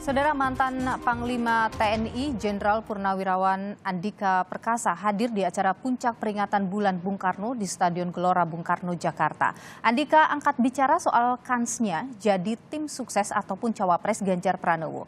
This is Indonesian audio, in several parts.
Saudara, mantan Panglima TNI Jenderal Purnawirawan Andika Perkasa hadir di acara puncak peringatan Bulan Bung Karno di Stadion Gelora Bung Karno, Jakarta. Andika angkat bicara soal kansnya jadi tim sukses ataupun cawapres Ganjar Pranowo.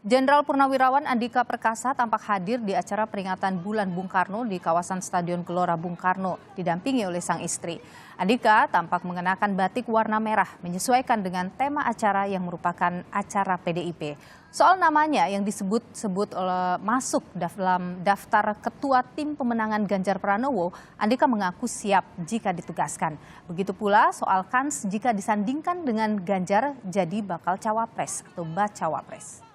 Jenderal Purnawirawan Andika Perkasa tampak hadir di acara peringatan Bulan Bung Karno di kawasan Stadion Gelora Bung Karno, didampingi oleh sang istri. Andika tampak mengenakan batik warna merah, menyesuaikan dengan tema acara yang merupakan acara PDIP. Soal namanya yang disebut-sebut masuk dalam daftar ketua tim pemenangan Ganjar Pranowo, Andika mengaku siap jika ditugaskan. Begitu pula soal kans jika disandingkan dengan Ganjar jadi bakal cawapres atau bacawapres.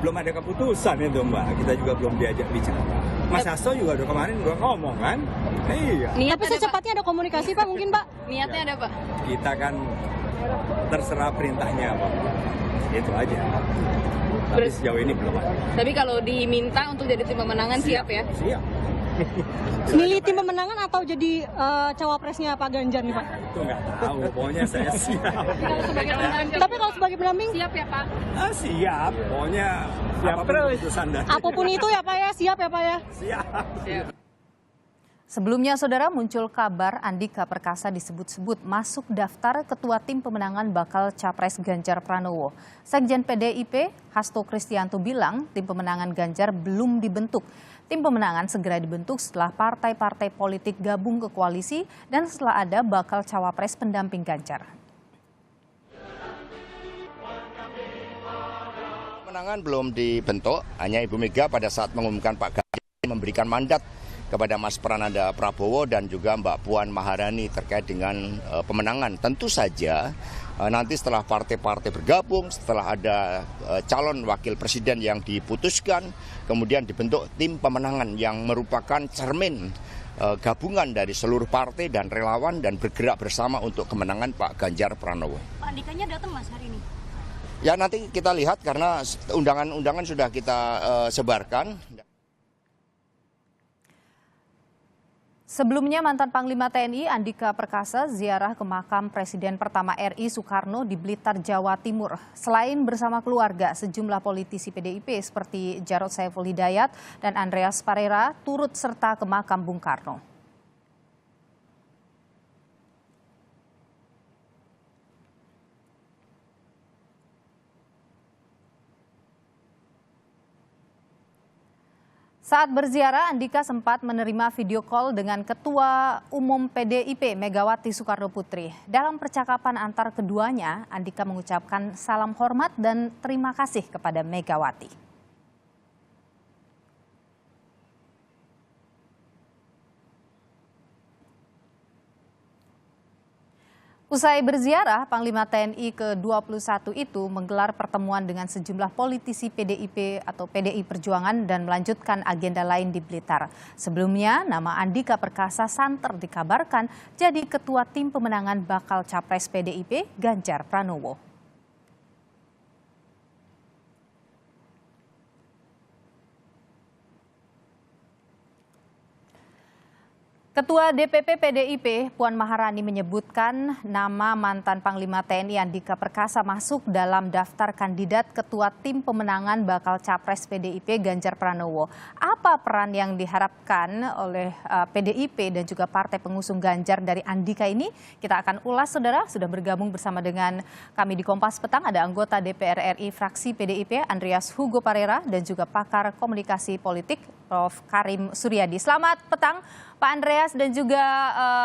Belum ada keputusan itu, Mbak. Kita juga belum diajak bicara. Mas Hasto juga udah kemarin udah ngomong kan. Iya. Tapi secepatnya ada komunikasi, Pak, mungkin, Pak? Niatnya ada, Pak? Kita kan terserah perintahnya, Pak. Itu aja. Tapi sejauh ini belum ada. Tapi kalau diminta untuk jadi tim pemenangan siap ya? Siap. Milih tim pemenangan atau jadi cawapresnya Pak Ganjar nih, Pak? Itu nggak tahu, pokoknya saya siap. Tapi kalau sebagai pendamping? Siap ya, Pak? Siap, pokoknya siap terus. Apapun itu ya, Pak ya? Siap ya, Pak ya? Siap. Sebelumnya, saudara, muncul kabar Andika Perkasa disebut-sebut masuk daftar ketua tim pemenangan bakal capres Ganjar Pranowo. Sekjen PDIP Hasto Kristianto bilang tim pemenangan Ganjar belum dibentuk. Tim pemenangan segera dibentuk setelah partai-partai politik gabung ke koalisi dan setelah ada bakal cawapres pendamping Ganjar. Pemenangan belum dibentuk, hanya Ibu Mega pada saat mengumumkan Pak Ganjar memberikan mandat kepada Mas Prananda Prabowo dan juga Mbak Puan Maharani terkait dengan pemenangan. Tentu saja nanti setelah partai-partai bergabung, setelah ada calon wakil presiden yang diputuskan, kemudian dibentuk tim pemenangan yang merupakan cermin gabungan dari seluruh partai dan relawan dan bergerak bersama untuk kemenangan Pak Ganjar Pranowo. Pak Andikanya datang, Mas, hari ini? Ya, nanti kita lihat karena undangan-undangan sudah kita sebarkan. Sebelumnya, mantan Panglima TNI Andika Perkasa ziarah ke makam Presiden pertama RI Soekarno di Blitar, Jawa Timur. Selain bersama keluarga, sejumlah politisi PDIP seperti Jarod Saiful Hidayat dan Andreas Parera turut serta ke makam Bung Karno. Saat berziarah, Andika sempat menerima video call dengan Ketua Umum PDIP Megawati Soekarno Putri. Dalam percakapan antar keduanya, Andika mengucapkan salam hormat dan terima kasih kepada Megawati. Usai berziarah, Panglima TNI ke-21 itu menggelar pertemuan dengan sejumlah politisi PDIP atau PDI Perjuangan dan melanjutkan agenda lain di Blitar. Sebelumnya, nama Andika Perkasa santer dikabarkan jadi ketua tim pemenangan bakal capres PDIP Ganjar Pranowo. Ketua DPP PDIP Puan Maharani menyebutkan nama mantan Panglima TNI Andika Perkasa masuk dalam daftar kandidat ketua tim pemenangan bakal capres PDIP Ganjar Pranowo. Apa peran yang diharapkan oleh PDIP dan juga partai pengusung Ganjar dari Andika ini? Kita akan ulas, saudara. Sudah bergabung bersama dengan kami di Kompas Petang ada anggota DPR RI fraksi PDIP Andreas Hugo Parera dan juga pakar komunikasi politik Prof. Karim Suryadi. Selamat petang, Pak Andreas dan juga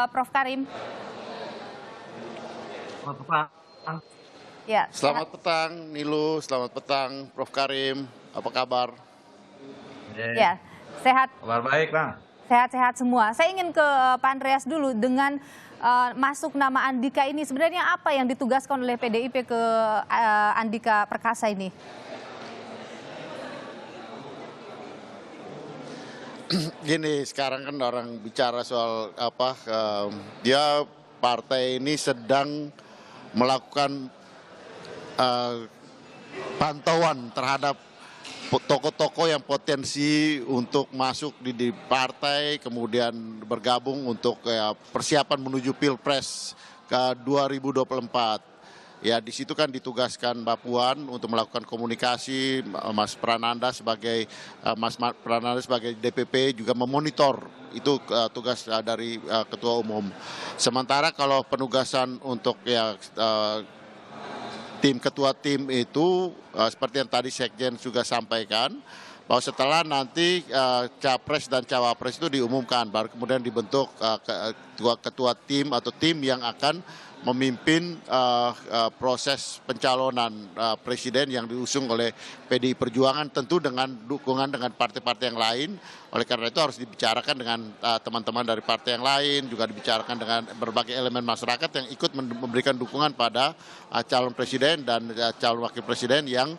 Prof. Karim. Selamat petang. Ya, selamat petang, Nilu. Selamat petang, Prof. Karim. Apa kabar? Ya, sehat. Kabar baik, Bang. Sehat-sehat semua. Saya ingin ke Pak Andreas dulu dengan masuk nama Andika ini. Sebenarnya apa yang ditugaskan oleh PDIP ke Andika Perkasa ini? Gini, sekarang kan orang bicara soal dia partai ini sedang melakukan pantauan terhadap tokoh-tokoh yang potensi untuk masuk di partai, kemudian bergabung untuk persiapan menuju Pilpres ke 2024. Ya di situ kan ditugaskan Mbak Puan untuk melakukan komunikasi, Mas Prananda sebagai DPP juga memonitor, itu tugas dari Ketua Umum. Sementara kalau penugasan untuk ketua tim itu seperti yang tadi Sekjen juga sampaikan, bahwa setelah nanti capres dan cawapres itu diumumkan, baru kemudian dibentuk ketua tim atau tim yang akan memimpin proses pencalonan presiden yang diusung oleh PDI Perjuangan, tentu dengan dukungan dengan partai-partai yang lain. Oleh karena itu harus dibicarakan dengan teman-teman dari partai yang lain, juga dibicarakan dengan berbagai elemen masyarakat yang ikut memberikan dukungan pada calon presiden dan calon wakil presiden yang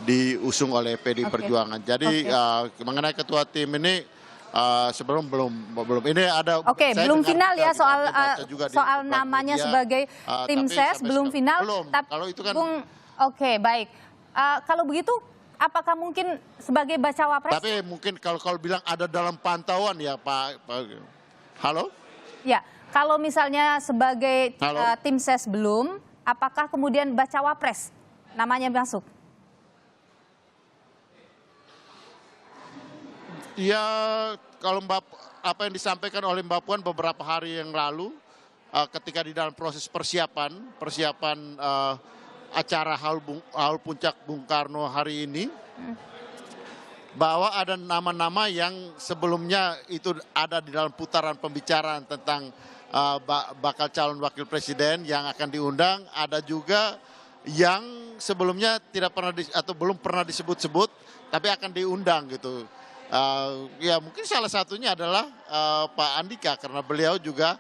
diusung oleh PDI Perjuangan. Jadi mengenai ketua tim ini sebelum belum ini ada. Oke, belum final ya soal namanya sebagai tim ses belum final. Kalau itu kan. Oke, baik. Kalau begitu, apakah mungkin sebagai bacawa pres? Tapi mungkin kalau bilang ada dalam pantauan ya Pak. Halo? Ya, kalau misalnya sebagai tim ses belum, apakah kemudian bacawa pres namanya masuk? Ya, kalau apa yang disampaikan oleh Mbak Puan beberapa hari yang lalu, ketika di dalam proses persiapan acara Haul Puncak Bung Karno hari ini, bahwa ada nama-nama yang sebelumnya itu ada di dalam putaran pembicaraan tentang bakal calon wakil presiden yang akan diundang, ada juga yang sebelumnya tidak pernah atau belum pernah disebut-sebut tapi akan diundang gitu. Ya mungkin salah satunya adalah Pak Andika, karena beliau juga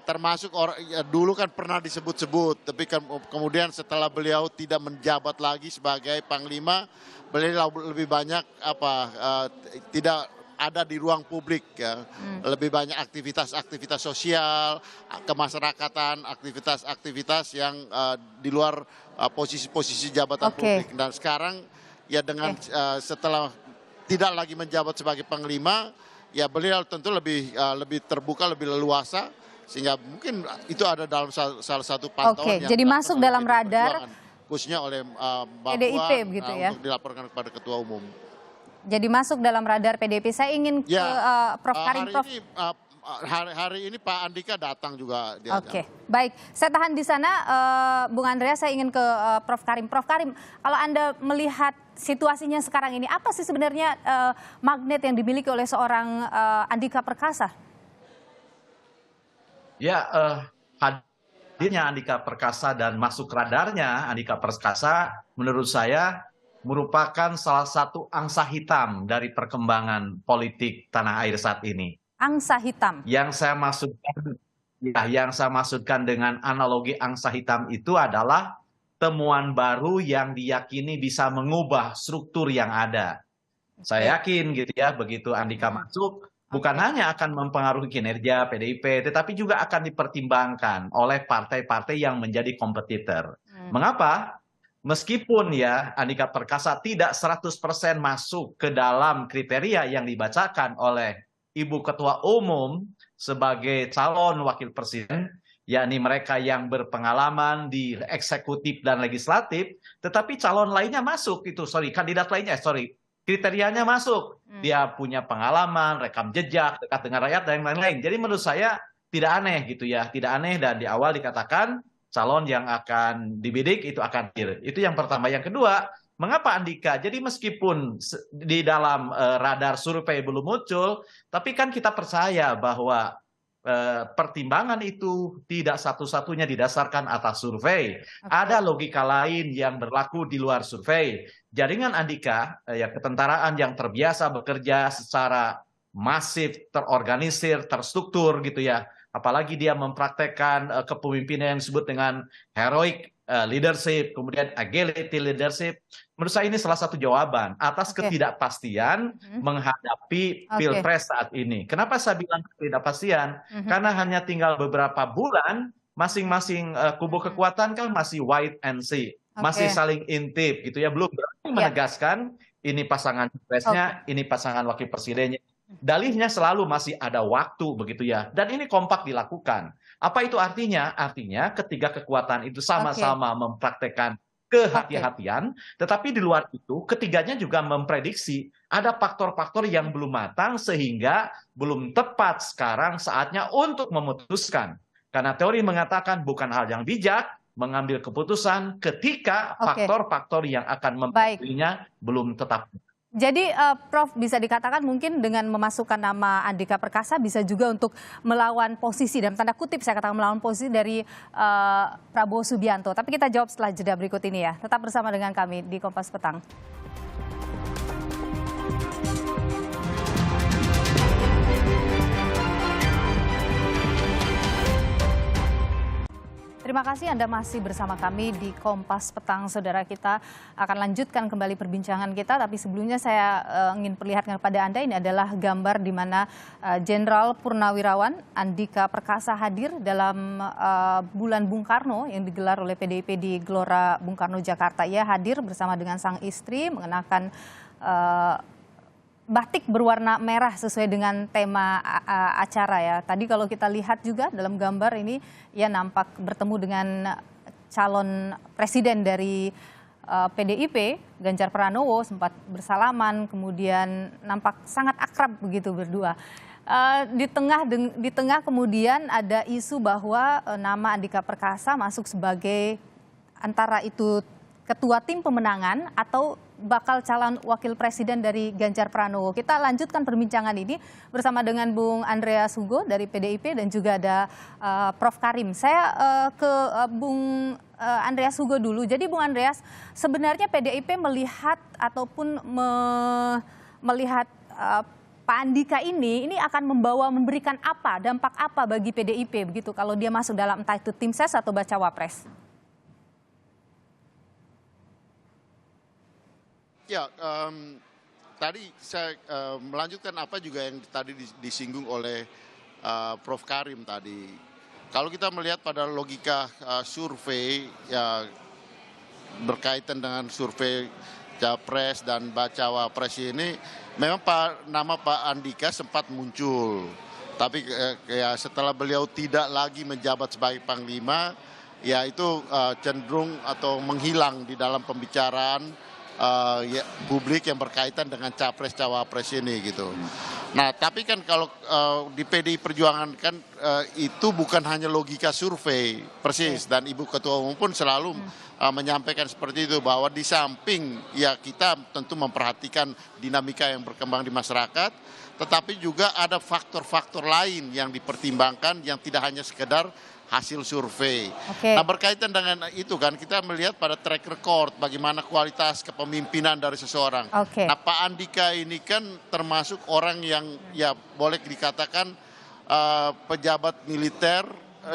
termasuk orang dulu kan pernah disebut-sebut, tapi kemudian setelah beliau tidak menjabat lagi sebagai Panglima, beliau lebih banyak tidak ada di ruang publik ya. Lebih banyak aktivitas sosial, kemasyarakatan, aktivitas yang di luar posisi-posisi jabatan publik. Dan sekarang ya dengan setelah tidak lagi menjabat sebagai Panglima, ya beliau tentu lebih terbuka, lebih leluasa, sehingga mungkin itu ada dalam salah satu pantauan yang jadi masuk dalam radar khususnya oleh Mbak PDIP Puan begitu ya, untuk dilaporkan kepada Ketua Umum. Jadi masuk dalam radar PDIP. Saya ingin ke Prof Karim. Hari ini Pak Andika datang juga. Oke, baik. Saya tahan di sana, Bung Andreas. Saya ingin ke Prof Karim. Prof Karim, kalau Anda melihat situasinya sekarang ini, apa sih sebenarnya magnet yang dimiliki oleh seorang Andika Perkasa? Ya, hadirnya Andika Perkasa dan masuk radarnya Andika Perkasa menurut saya merupakan salah satu angsa hitam dari perkembangan politik tanah air saat ini. Angsa hitam. Yang saya maksudkan dengan analogi angsa hitam itu adalah temuan baru yang diyakini bisa mengubah struktur yang ada. Saya yakin gitu ya, begitu Andika masuk, bukan hanya akan mempengaruhi kinerja PDIP, tetapi juga akan dipertimbangkan oleh partai-partai yang menjadi kompetitor. Mengapa? Meskipun ya Andika Perkasa tidak 100% masuk ke dalam kriteria yang dibacakan oleh Ibu Ketua Umum sebagai calon wakil presiden, yakni mereka yang berpengalaman di eksekutif dan legislatif, tetapi calon lainnya masuk kandidat lainnya, kriterianya masuk. Dia punya pengalaman, rekam jejak, dekat dengan rakyat dan lain-lain. Jadi menurut saya tidak aneh gitu ya, tidak aneh, dan di awal dikatakan calon yang akan dibidik itu akan hadir. Itu yang pertama. Yang kedua, mengapa Andika? Jadi meskipun di dalam radar survei belum muncul, tapi kan kita percaya bahwa pertimbangan itu tidak satu-satunya didasarkan atas survei. Ada logika lain yang berlaku di luar survei. Jaringan Andika, ya ketentaraan yang terbiasa bekerja secara masif, terorganisir, terstruktur gitu ya. Apalagi dia mempraktekkan kepemimpinan yang disebut dengan heroic leadership, kemudian agility leadership. Menurut saya ini salah satu jawaban atas ketidakpastian menghadapi Pilpres saat ini. Kenapa saya bilang ketidakpastian? Karena hanya tinggal beberapa bulan, masing-masing kubu kekuatan kan masih wait and see, masih saling intip gitu ya, belum berani menegaskan ini pasangan presnya, ini pasangan wakil presidennya. Dalihnya selalu masih ada waktu begitu ya. Dan ini kompak dilakukan. Apa itu artinya? Artinya ketiga kekuatan itu sama-sama mempraktekkan kehati-hatian, tetapi di luar itu ketiganya juga memprediksi ada faktor-faktor yang belum matang sehingga belum tepat sekarang saatnya untuk memutuskan. Karena teori mengatakan bukan hal yang bijak mengambil keputusan ketika faktor-faktor yang akan mempengaruhinya belum tetap. Jadi Prof bisa dikatakan mungkin dengan memasukkan nama Andika Perkasa bisa juga untuk melawan posisi, dalam tanda kutip saya katakan melawan posisi dari Prabowo Subianto. Tapi kita jawab setelah jeda berikut ini ya. Tetap bersama dengan kami di Kompas Petang. Terima kasih Anda masih bersama kami di Kompas Petang, saudara. Kita akan lanjutkan kembali perbincangan kita, tapi sebelumnya saya ingin perlihatkan kepada Anda, ini adalah gambar di mana Jenderal Purnawirawan Andika Perkasa hadir dalam Bulan Bung Karno yang digelar oleh PDIP di Gelora Bung Karno, Jakarta. Ia hadir bersama dengan sang istri mengenakan batik berwarna merah sesuai dengan tema acara ya. Tadi kalau kita lihat juga dalam gambar ini, ia nampak bertemu dengan calon presiden dari PDIP, Ganjar Pranowo, sempat bersalaman, kemudian nampak sangat akrab begitu berdua. Di tengah kemudian ada isu bahwa nama Andika Perkasa masuk sebagai antara itu ketua tim pemenangan atau bakal calon wakil presiden dari Ganjar Pranowo. Kita lanjutkan perbincangan ini bersama dengan Bung Andreas Hugo dari PDIP dan juga ada Prof Karim. Saya ke Bung Andreas Hugo dulu. Jadi Bung Andreas, sebenarnya PDIP melihat ataupun melihat Pak Andika ini akan memberikan apa, dampak apa bagi PDIP begitu kalau dia masuk dalam entah itu tim ses atau bacawa pres? Ya, tadi saya melanjutkan apa juga yang tadi disinggung oleh Prof Karim tadi. Kalau kita melihat pada logika survei ya berkaitan dengan survei Capres dan bacawa pres ini, memang nama Pak Andika sempat muncul. Tapi ya setelah beliau tidak lagi menjabat sebagai Panglima, ya itu cenderung atau menghilang di dalam pembicaraan ya, publik yang berkaitan dengan capres cawapres ini gitu. Nah tapi kan kalau di PDI Perjuangan kan itu bukan hanya logika survei persis, dan Ibu Ketua Umum pun selalu menyampaikan seperti itu, bahwa di samping ya kita tentu memperhatikan dinamika yang berkembang di masyarakat, tetapi juga ada faktor-faktor lain yang dipertimbangkan yang tidak hanya sekedar hasil survei. Nah berkaitan dengan itu kan kita melihat pada track record bagaimana kualitas kepemimpinan dari seseorang. Nah Pak Andika ini kan termasuk orang yang ya boleh dikatakan pejabat militer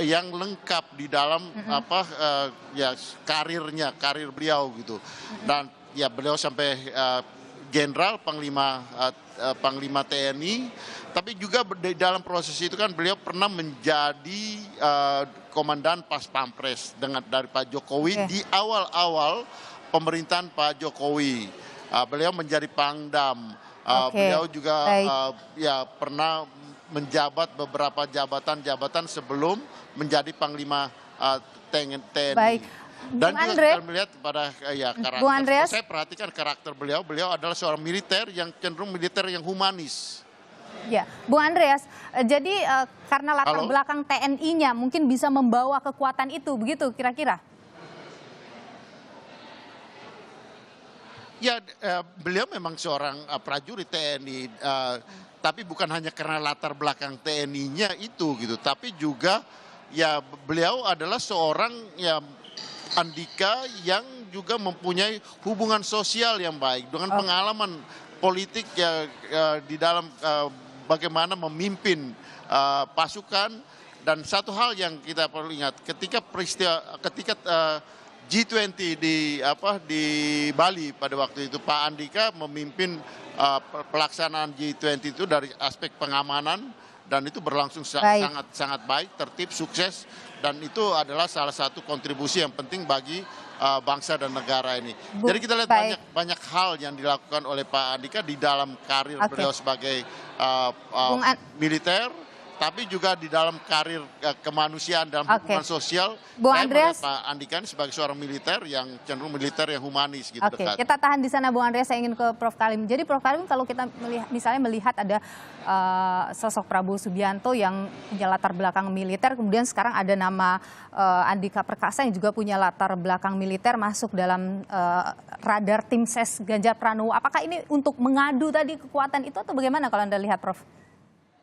yang lengkap di dalam ya karir beliau gitu. Dan ya beliau sampai Jenderal Panglima TNI, tapi juga di dalam proses itu kan beliau pernah menjadi komandan pas pampres dari Pak Jokowi di awal-awal pemerintahan Pak Jokowi. Beliau menjadi Pangdam, beliau juga ya pernah menjabat beberapa jabatan-jabatan sebelum menjadi Panglima TNI. Baik. Dan Bung juga kita melihat pada ya karakter, Bung Andreas, saya perhatikan karakter beliau adalah seorang militer yang cenderung militer yang humanis. Ya, Bung Andreas, jadi karena latar belakang TNI-nya mungkin bisa membawa kekuatan itu, begitu kira-kira? Ya, beliau memang seorang prajurit TNI, tapi bukan hanya karena latar belakang TNI-nya itu gitu, tapi juga ya beliau adalah seorang ya Andika yang juga mempunyai hubungan sosial yang baik dengan pengalaman politik ya di dalam bagaimana memimpin pasukan. Dan satu hal yang kita perlu ingat, ketika G20 di Bali pada waktu itu, Pak Andika memimpin pelaksanaan G20 itu dari aspek pengamanan, dan itu berlangsung sangat baik, tertib, sukses, dan itu adalah salah satu kontribusi yang penting bagi bangsa dan negara ini. Bu, Jadi kita lihat baik. banyak hal yang dilakukan oleh Pak Andika di dalam karir Oke. beliau sebagai Bung An- militer, tapi juga di dalam karir kemanusiaan dalam Oke. hubungan sosial. Bung Saya Andreas. melihat Pak Andika ini sebagai seorang militer yang cenderung militer yang humanis gitu, Oke, dekat. kita tahan di sana Bung Andreas, saya ingin ke Prof. Kalim. Jadi Prof. Kalim, kalau kita misalnya melihat ada sosok Prabowo Subianto yang punya latar belakang militer, kemudian sekarang ada nama Andika Perkasa yang juga punya latar belakang militer masuk dalam radar tim ses Ganjar Pranowo. Apakah ini untuk mengadu tadi kekuatan itu atau bagaimana kalau Anda lihat, Prof?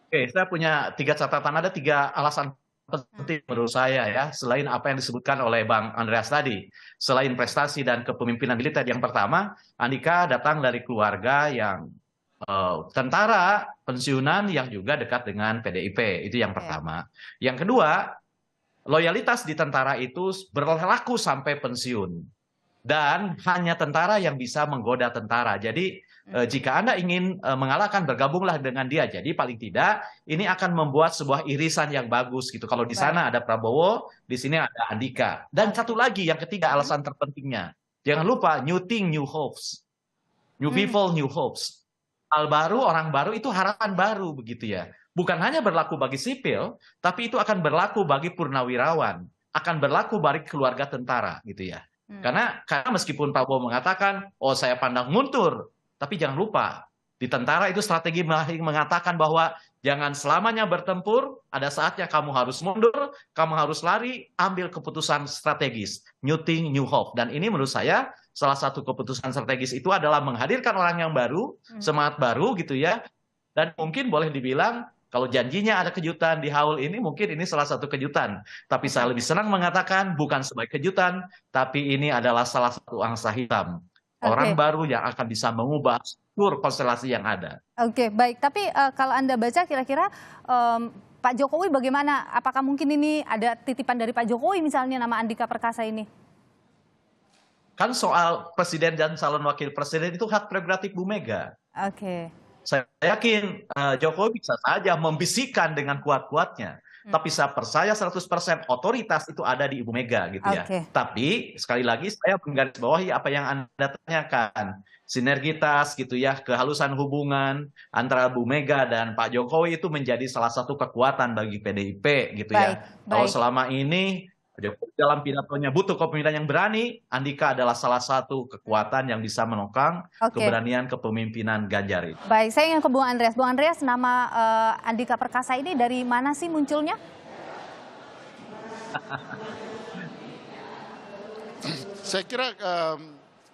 Oke, saya punya 3 catatan, ada 3 alasan penting menurut saya ya, selain apa yang disebutkan oleh Bang Andreas tadi. Selain prestasi dan kepemimpinan militer, yang pertama, Andika datang dari keluarga yang tentara pensiunan yang juga dekat dengan PDIP, itu yang pertama. Yang kedua, loyalitas di tentara itu berlaku sampai pensiun. Dan hanya tentara yang bisa menggoda tentara. Jadi jika Anda ingin mengalahkan, bergabunglah dengan dia. Jadi paling tidak ini akan membuat sebuah irisan yang bagus gitu. Kalau di sana ada Prabowo, di sini ada Andika. Dan satu lagi, yang ketiga, alasan terpentingnya. Jangan lupa, new thing, new hopes. New people, new hopes. Hal baru, orang baru, itu harapan baru begitu ya. Bukan hanya berlaku bagi sipil, tapi itu akan berlaku bagi purnawirawan. Akan berlaku bagi keluarga tentara gitu ya. Karena meskipun Prabowo mengatakan, oh saya pandang mundur, tapi jangan lupa, di tentara itu strategi mengatakan bahwa jangan selamanya bertempur, ada saatnya kamu harus mundur, kamu harus lari, ambil keputusan strategis, new thing, new hope. Dan ini menurut saya salah satu keputusan strategis itu adalah menghadirkan orang yang baru, semangat baru gitu ya. Dan mungkin boleh dibilang, kalau janjinya ada kejutan di haul ini, mungkin ini salah satu kejutan. Tapi saya lebih senang mengatakan bukan sebagai kejutan, tapi ini adalah salah satu angsa hitam. Orang baru yang akan bisa mengubah seluruh konstelasi yang ada. Oke, baik. Tapi kalau Anda baca kira-kira Pak Jokowi bagaimana? Apakah mungkin ini ada titipan dari Pak Jokowi misalnya nama Andika Perkasa ini? Kan soal presiden dan calon wakil presiden itu hak prerogatif Bu Mega. Oke. Saya yakin Jokowi bisa saja membisikkan dengan kuat-kuatnya. Tapi saya percaya 100% otoritas itu ada di Ibu Mega gitu ya. Tapi sekali lagi saya menggarisbawahi apa yang Anda tanyakan. Sinergitas gitu ya, kehalusan hubungan antara Bu Mega dan Pak Jokowi itu menjadi salah satu kekuatan bagi PDIP gitu ya. Kalau selama ini Jokowi dalam pidatonya butuh kepemimpinan yang berani, Andika adalah salah satu kekuatan yang bisa menopang keberanian kepemimpinan Ganjar itu. Baik, saya ingin ke Bung Andreas. Bung Andreas, nama Andika Perkasa ini dari mana sih munculnya? Saya kira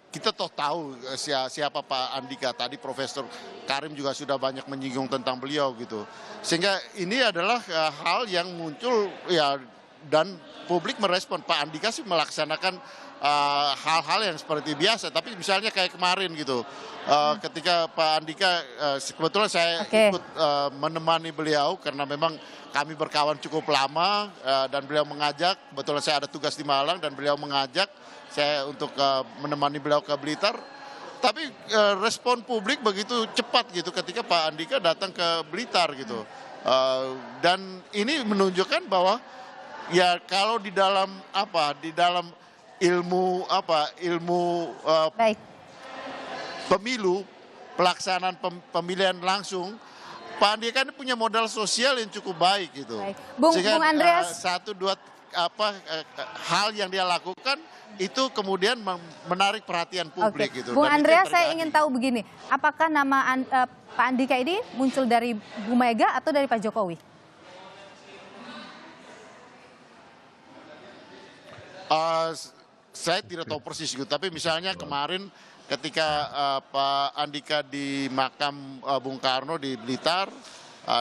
kita tahu siapa Pak Andika. Tadi Profesor Karim juga sudah banyak menyinggung tentang beliau gitu. Sehingga ini adalah hal yang muncul ya, dan publik merespon. Pak Andika sih melaksanakan hal-hal yang seperti biasa, tapi misalnya kayak kemarin gitu, ketika Pak Andika, kebetulan saya ikut menemani beliau karena memang kami berkawan cukup lama, dan beliau mengajak, kebetulan saya ada tugas di Malang dan beliau mengajak saya untuk menemani beliau ke Blitar. Tapi respon publik begitu cepat gitu ketika Pak Andika datang ke Blitar gitu, dan ini menunjukkan bahwa ya kalau di dalam ilmu pemilu, pelaksanaan pemilihan langsung, Pak Andika ini punya modal sosial yang cukup baik gitu. Bung Andreas, satu dua hal yang dia lakukan itu kemudian menarik perhatian publik gitu. Bung Andreas, saya ingin tahu begini, apakah nama Pak Andika ini muncul dari Bu Mega atau dari Pak Jokowi? Saya tidak tahu persis gitu, tapi misalnya kemarin ketika Pak Andika di makam Bung Karno di Blitar,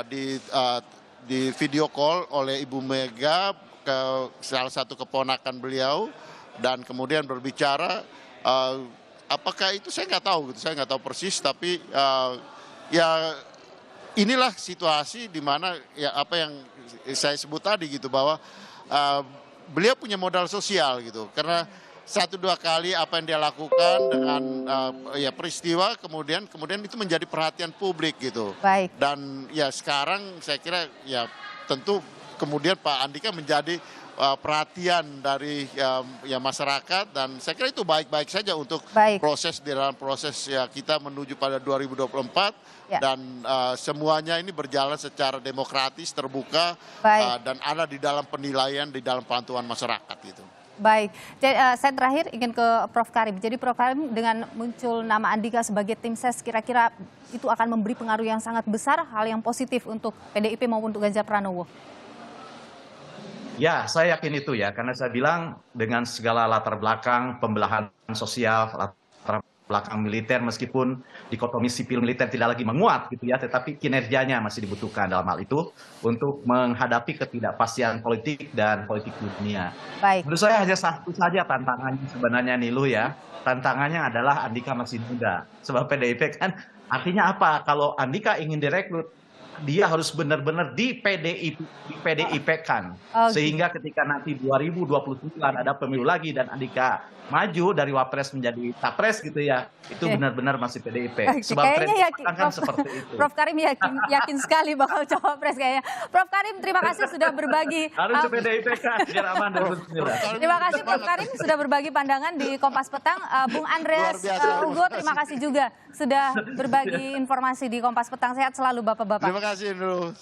di video call oleh Ibu Mega ke salah satu keponakan beliau, dan kemudian berbicara, apakah itu saya nggak tahu gitu, saya nggak tahu persis, tapi ya inilah situasi di mana ya apa yang saya sebut tadi gitu, bahwa beliau punya modal sosial gitu, karena 1-2 kali apa yang dia lakukan dengan ya peristiwa kemudian itu menjadi perhatian publik gitu. Dan ya sekarang saya kira ya tentu kemudian Pak Andika menjadi perhatian dari ya masyarakat, dan saya kira itu baik-baik saja untuk Baik. proses di dalam proses ya kita menuju pada 2024 Ya. dan semuanya ini berjalan secara demokratis, terbuka, Baik. dan ada di dalam penilaian, di dalam pantauan masyarakat gitu. Baik, jadi, saya terakhir ingin ke Prof. Karim. Jadi Prof. Karim, dengan muncul nama Andika sebagai tim ses, kira-kira itu akan memberi pengaruh yang sangat besar, hal yang positif untuk PDIP maupun untuk Ganjar Pranowo? Ya, saya yakin itu ya, karena saya bilang dengan segala latar belakang pembelahan sosial, latar belakang militer, meskipun dikotomi sipil militer tidak lagi menguat gitu ya, tetapi kinerjanya masih dibutuhkan dalam hal itu untuk menghadapi ketidakpastian politik dan politik dunia. Baik. Menurut saya hanya satu saja tantangannya sebenarnya Niluh ya, tantangannya adalah Andika masih muda. Sebab PDIP kan artinya apa? Kalau Andika ingin direkrut, dia harus benar-benar di PDIP kan. Oh, Sehingga ketika nanti 2029 ada pemilu lagi dan Andika maju dari Wapres menjadi Capres gitu ya, itu Oke. benar-benar masih PDIP. Oke, Sebab tren kayaknya yakin, sekarang kan Prof. seperti itu. Prof. Karim yakin sekali bakal cawapres kayaknya. Prof. Karim, terima kasih sudah berbagi. Harus di PDIP kan, biar aman 2019. Terima kasih Prof. Karim sudah berbagi pandangan di Kompas Petang. Bung Andreas Luar biasa. Hugo, terima kasih juga sudah berbagi informasi di Kompas Petang. Sehat selalu Bapak-Bapak. Terima kasih, Nurul.